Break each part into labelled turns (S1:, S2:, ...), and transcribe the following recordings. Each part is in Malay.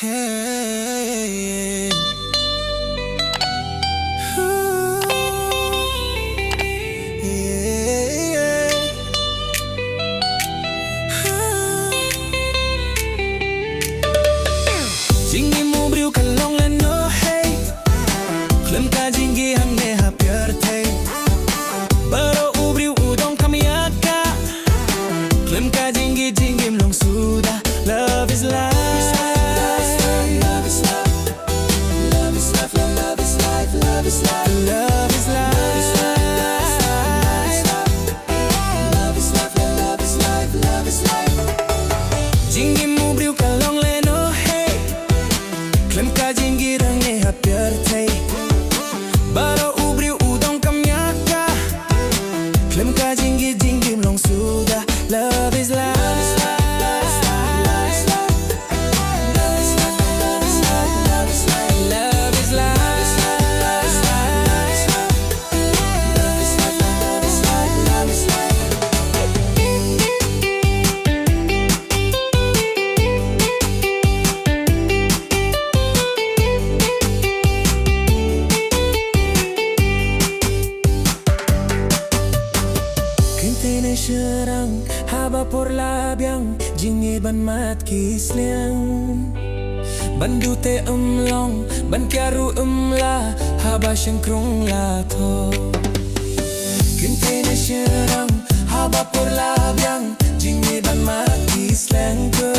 S1: Hey. Jingi mubriu kalong leno hey Klem ka jingi hang ne ha pierte Baro ubriu udong kamiyaka Klem ka jingi jingi mlong suda Love is life Love is life Love is life Love is life Love is life Love is life Love is life Love is life Love is life Jingi mubriu kalong leno hey Klem ka jingi rang ne ha pierte Baro ubriu udong kamyaka Klem ka jingi jingi mlong suda Love is life Serang haba por labiang jingi ban mat kisliang ban dute long ban kyaru la haba shengkrong la tho kintene serang haba por labiang jingi ban mat kisliang ke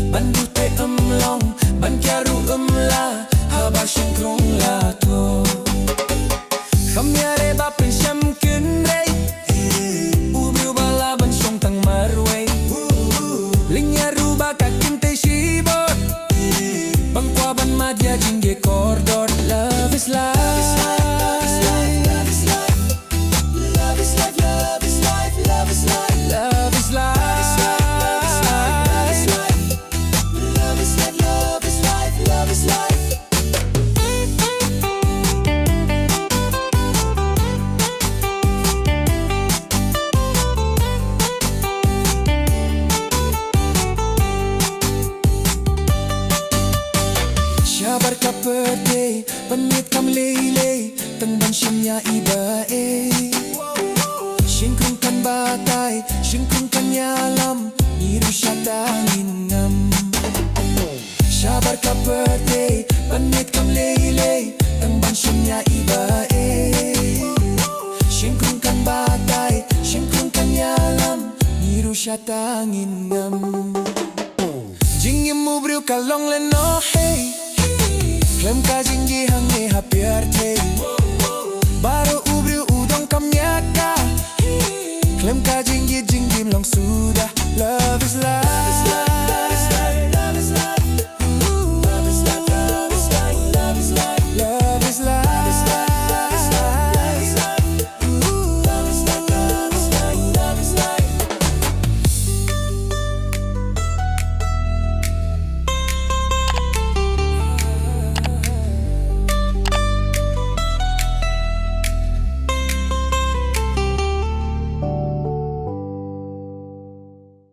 S1: ban dute long ban kyaru la haba shengkrong la tho khamyare ba pensham kunrei Dia jingi kordor Love is life Love is life Love is life Love is life Love is life Love is life Love is life Love is life Love is life Love is life Love is life Syabar ka birthday, panit kam lele, tang ban siya iba Singkung kan batay, singkung kan yalam, niru siya tanginam. Syabar ka birthday, panit kam lele, tang ban siya iba Singkung kan batay, singkung kan yalam, niru siya tanginam. Jingi mubriu kalong leno hey Klem ka jingi hang ne ha pierte Baro ubriu udong kamyaka Klem ka jingi jingi mlong suda Love is life